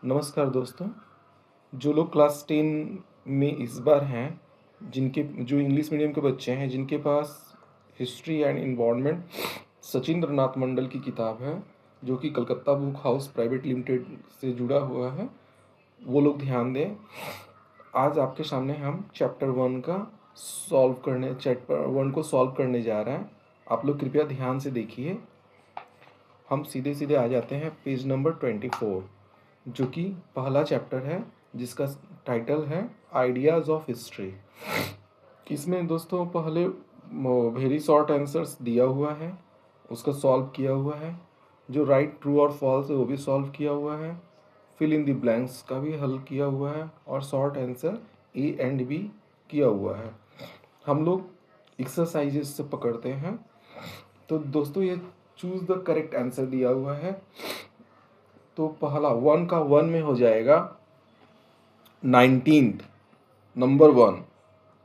नमस्कार दोस्तों। जो लोग क्लास 10 में इस बार हैं, जिनके जो इंग्लिश मीडियम के बच्चे हैं, जिनके पास history and environment Sachindra Nath मंडल की किताब है, जो कि Calcutta book house private limited से जुड़ा हुआ है, वो लोग ध्यान दें। आज आपके सामने हम चैप्टर 1 को सॉल्व करने जा रहे हैं। आप लोग कृपया ध्यान से देखिए। हम सीधे सीधे आ जाते हैं पेज नंबर 24, जो कि पहला चैप्टर है, जिसका टाइटल है आइडियाज़ ऑफ हिस्ट्री। इसमें दोस्तों पहले वेरी शॉर्ट आंसर्स दिया हुआ है, उसका सॉल्व किया हुआ है। जो राइट, ट्रू और फॉल्स है वो भी सॉल्व किया हुआ है। फिल इन द ब्लैंक्स का भी हल किया हुआ है और short answer A and B किया हुआ है। हम लोग एक्सरसाइजेस से पकड़ते हैं। तो दोस्तों ये चूज द करेक्ट आंसर दिया हुआ है। तो पहला 1 का 1 में हो जाएगा 19th, number 1,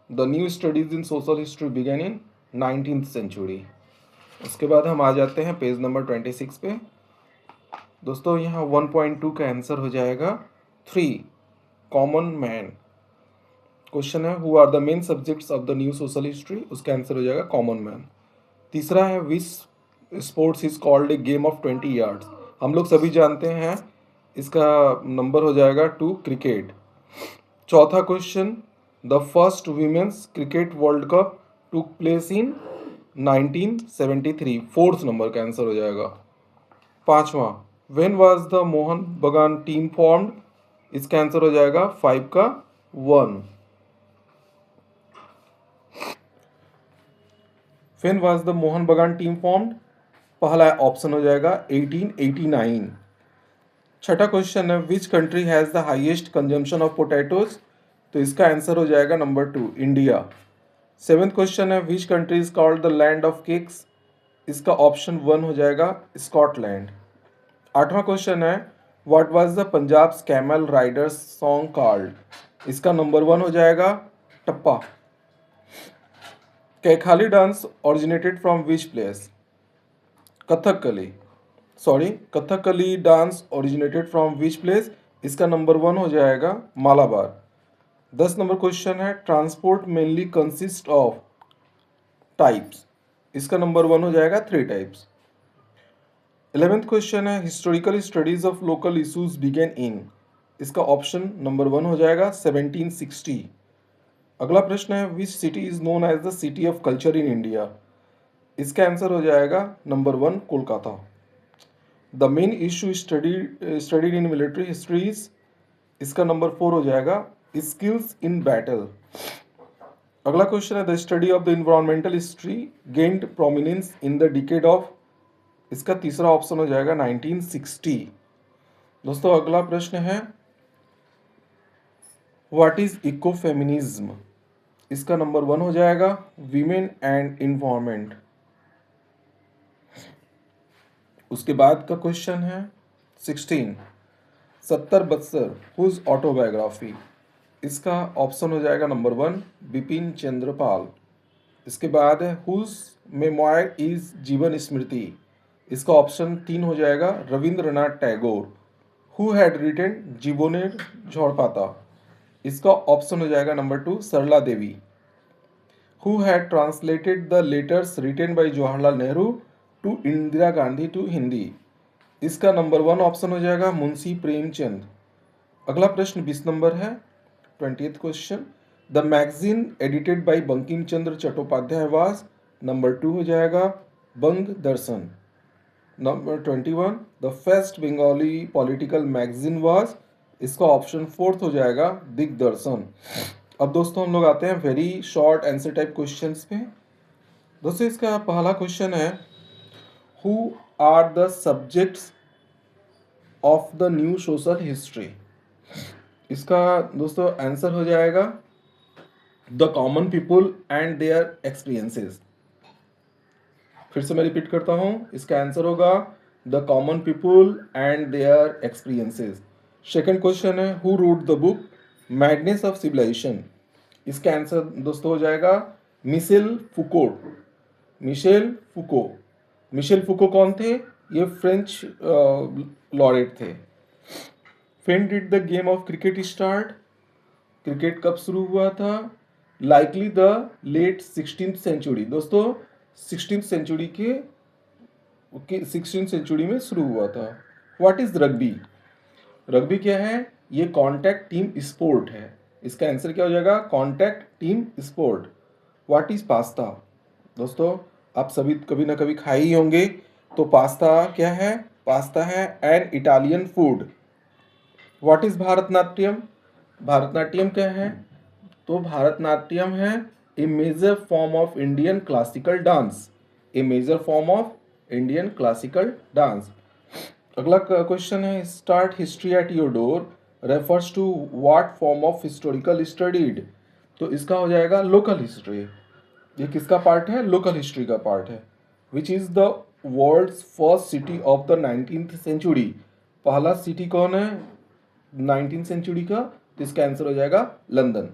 the new studies in social history began in 19th century. उसके बाद हम आ जाते हैं पेज नंबर 26 पे। दोस्तों यहाँ 1.2 का आंसर हो जाएगा 3, कॉमन मैन। क्वेश्चन है who are the main subjects of the new social history, उसका आंसर हो जाएगा कॉमन मैन। तीसरा है which sports is called a game of 20 yards. हम लोग सभी जानते हैं, इसका नंबर हो जाएगा 2, क्रिकेट। चौथा question, the first women's cricket world cup took place in 1973, fourth number का आंसर हो जाएगा। पांचवा, when was the Mohun Bagan team formed, इसका आंसर हो जाएगा 5 का 1। When was the Mohun Bagan team formed, पहला ऑप्शन हो जाएगा 1889। छठा क्वेश्चन है which country has the highest consumption of potatoes, तो इसका आंसर हो जाएगा नंबर 2, इंडिया। सेवेंथ क्वेश्चन है which country is called the land of cakes, इसका ऑप्शन 1 हो जाएगा स्कॉटलैंड। आठवां क्वेश्चन है what was the Punjab camel riders song called, इसका नंबर 1 हो जाएगा Tappa. Kathakali dance originated from which place, Kathakali dance originated from which place, इसका नंबर 1 हो जाएगा मालाबार। 10 नंबर क्वेश्चन है transport mainly consist of types, इसका नंबर 1 हो जाएगा 3 टाइप्स। 11th क्वेश्चन है historical studies of local issues begin in, इसका ऑप्शन नंबर 1 हो जाएगा 1760। अगला प्रश्न है which city is known as the city of culture in India, इसका आंसर हो जाएगा number 1, Kolkata. The main issue studied in military histories, इसका नंबर 4 हो जाएगा स्किल्स इन बैटल। अगला क्वेश्चन है the study of the environmental history gained prominence in the decade of, इसका तीसरा ऑप्शन हो जाएगा 1960। दोस्तों अगला प्रश्न है व्हाट इज इकोफेमिनिज्म, इसका नंबर 1 हो जाएगा वीमेन एंड इन्वायरमेंट। उसके बाद का क्वेश्चन है 16, 70 बत्सर हुज ऑटोबायोग्राफी, इसका ऑप्शन हो जाएगा नंबर 1, बिपिन चंद्र पाल। इसके बाद है हुज मेमोयर इज जीवन स्मृति, इसका ऑप्शन 3 हो जाएगा Rabindranath Tagore. Who had written Jiboner Jharapata, इसका ऑप्शन हो जाएगा number 2, Sarala Devi. Who had translated the letters written by Jawaharlal Nehru to Indira Gandhi to Hindi, इसका नंबर 1 ऑप्शन हो जाएगा मुंशी प्रेमचंद। अगला प्रश्न 20 नंबर है 20th question, the magazine edited by Bankim Chandra Chattopadhyay was, number 2 हो जाएगा Bangadarshan. Number 21, the first Bengali political magazine was, इसका ऑप्शन 4 हो जाएगा दिग्दर्शन। अब दोस्तों हम लोग आते हैं very short answer type questions पे। दोस्तों इसका पहला क्वेश्चन है who are the subjects of the new social history, इसका दोस्तों आंसर हो जाएगा the common people and their experiences. फिर से मैं रिपीट करता हूं, इसका आंसर होगा the common people and their experiences. Second question है who wrote the book madness of civilisation, इसका आंसर दोस्तों हो जाएगा मिशेल फुको। मिशेल फुको कौन थे, ये फ्रेंच लॉरेट थे। When did the game of cricket start? Cricket कब शुरू हुआ था? Likely the late 16th century. दोस्तों 16th सेंचुरी के 16th सेंचुरी में शुरू हुआ था। What is rugby? रग्बी क्या है? ये कॉन्टैक्ट टीम स्पोर्ट है। इसका आंसर क्या हो जाएगा? Contact team sport. What is pasta? दोस्तों आप सभी कभी ना कभी खाए ही होंगे। तो पास्ता क्या है? पास्ता है an Italian food. What is Bharatanatyam? Bharatanatyam क्या है? तो भारतनाट्यम है a major form of Indian classical dance. A major form of Indian classical dance. अगला क्वेश्चन है start history at your door refers to what form of historical studied? तो इसका हो जाएगा लोकल हिस्ट्री। ये किसका पार्ट है? लोकल हिस्ट्री का पार्ट है। Which is the world's first city of the 19th century? पहला सिटी कौन है 19th सेंचुरी का? तो इसका आंसर हो जाएगा लंदन।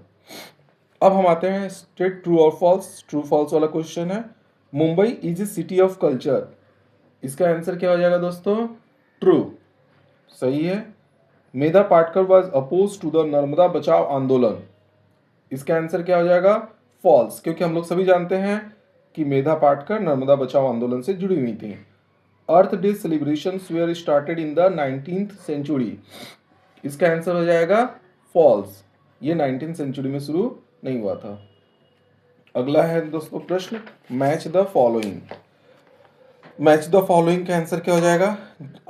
अब हम आते हैं स्ट्रेट ट्रू और फॉल्स। ट्रू फॉल्स वाला क्वेश्चन है। Mumbai is a city of culture. इसका आंसर क्या हो जाएगा दोस्तों? ट्रू, सही है। Medha Patkar was oppose to the Narmada Bachao Andolan. इसका आंसर क्या हो जाएगा? फॉल्स, क्योंकि हम लोग सभी जानते हैं कि मेधा पाटकर नर्मदा बचाओ आंदोलन से जुड़ी हुई थी। Earth Day celebration were started in the 19th century. इसका आंसर हो जाएगा फॉल्स, ये 19th सेंचुरी में शुरू नहीं हुआ था। अगला है दोस्तों प्रश्न match the following. Match the following का आंसर क्या हो जाएगा?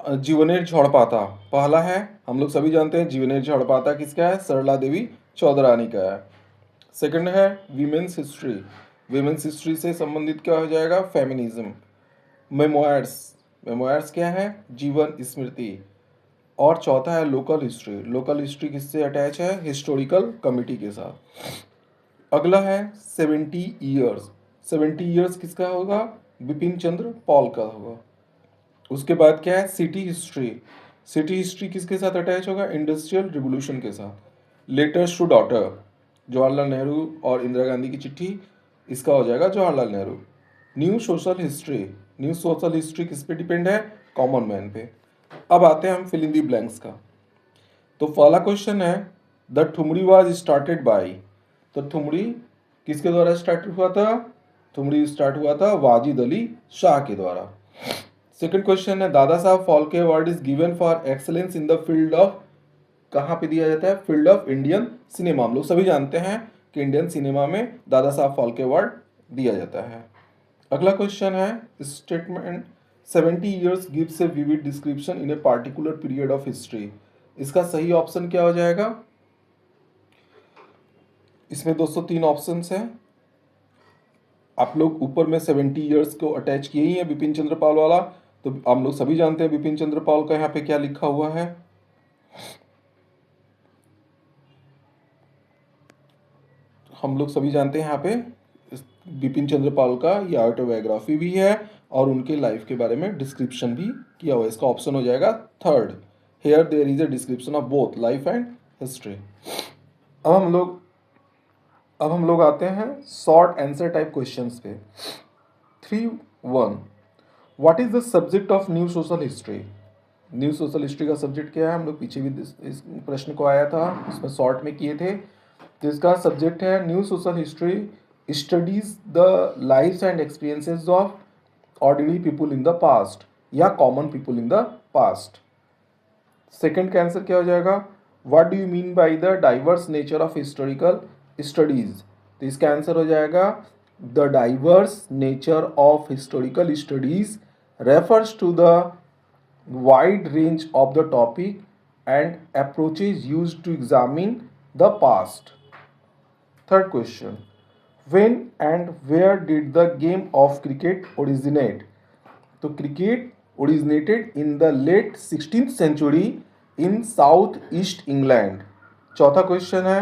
जीवनेर झड़पाता पहला है। हम लोग सभी जानते हैं जीवनेर झड़पाता किसका है? सरला देवी चौधरानी का है। सेकंड है वीमेंस हिस्ट्री। वीमेंस हिस्ट्री से संबंधित क्या हो जाएगा? फेमिनिज्म। मेमोयर्स, मेमोयर्स क्या है? जीवन स्मृति। और चौथा है लोकल हिस्ट्री। लोकल हिस्ट्री किससे अटैच है? हिस्टोरिकल कमिटी के साथ। अगला है 70 ईयर्स। 70 ईयर्स किसका होगा? बिपिन चंद्र पॉल का होगा। उसके बाद क्या है? City history. सिटी हिस्ट्री किसके साथ अटैच होगा? इंडस्ट्रियल रिवोल्यूशन के साथ। Letters to daughter, Jawaharlal Nehru और इंदिरा गांधी की चिट्ठी, इसका हो जाएगा Jawaharlal Nehru. New social history, new social history किस पे डिपेंड है? कॉमन मैन पे। अब आते हैं हम फिल इन दी ब्लैंक्स का। तो पहला क्वेश्चन है the thumri was started by. तो ठुमरी किसके द्वारा स्टार्ट हुआ था? ठुमरी स्टार्ट हुआ था वाजिद अली शाह के द्वारा। सेकंड क्वेश्चन है Dada Saheb Phalke award is given for excellence in the field of, कहाँ पे दिया जाता है? Field of Indian cinema. हम लोग सभी जानते हैं कि इंडियन सिनेमा में दादा साहब फाल्के अवार्ड दिया जाता है। अगला क्वेश्चन है statement 70 years gives A vivid description in a particular period of history. इसका सही ऑप्शन क्या हो जाएगा? इसमें दोस्तों 3 ऑप्शंस हैं। आप लोग ऊपर में 70 ईयर्स को अटैच किए ही है बिपिन चंद्र पाल वाला। तो हम लोग सभी जानते हैं बिपिन चंद्र पाल का यहाँ पे क्या लिखा हुआ है। हम लोग सभी जानते हैं यहाँ पे बिपिन चंद्र पाल का ये ऑटोबायोग्राफी भी है और उनके लाइफ के बारे में डिस्क्रिप्शन भी किया हुआ है। इसका ऑप्शन हो जाएगा third. Here there is a description of both life and history. अब हम लोग आते हैं शॉर्ट आंसर टाइप क्वेश्चंस पे। 3-1 what is the subject of new social history? New social history का सब्जेक्ट क्या है? हम लोग पीछे भी इस प्रश्न को आया था, इसमें शॉर्ट में किए थे। तो इसका सब्जेक्ट है new social history studies the lives and experiences of ordinary people in the past या common people in the past. Second का आंसर क्या हो जाएगा? What do you mean by the diverse nature of historical studies? तो इसका answer हो जाएगा the diverse nature of historical studies refers to the wide range of the topic and approaches used to examine the past. Third question, when and where did the game of cricket originate? तो cricket originated in the late 16th century in South East England. चौथा question है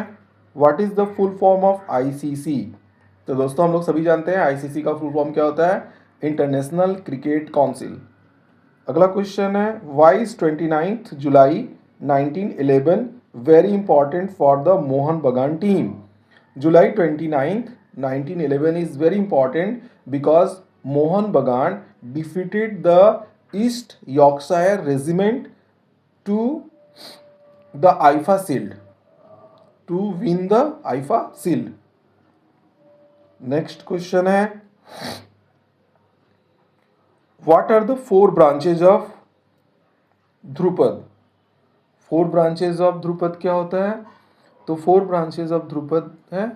what is the full form of ICC? तो दोस्तों हम लोग सभी जानते हैं ICC का फुल फॉर्म क्या होता है? International Cricket Council. अगला क्वेश्चन है why is 29 July 1911 very important for the Mohun Bagan team? July 29 1911 is very important because Mohun Bagan defeated the East Yorkshire Regiment to the IFA Shield, to win the IFA Shield. Next question है, what are the 4 branches of Dhrupad. 4 branches of Dhrupad क्या होता है? तो 4 branches of Dhrupad है,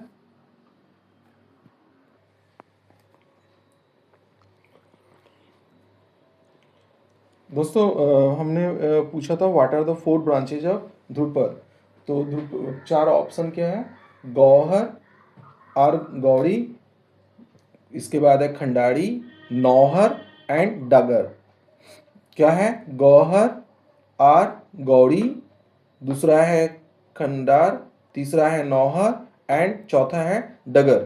दोस्तों हमने पूछा था what are the 4 branches of Dhrupad. तो 4 ऑप्शन क्या है? गौहर, और गौरी, इसके बाद है खंडारी, नौहर एंड डगर। क्या है? गौहर, आर, गौरी, दूसरा है खंडार, तीसरा है नौहर एंड चौथा है डगर।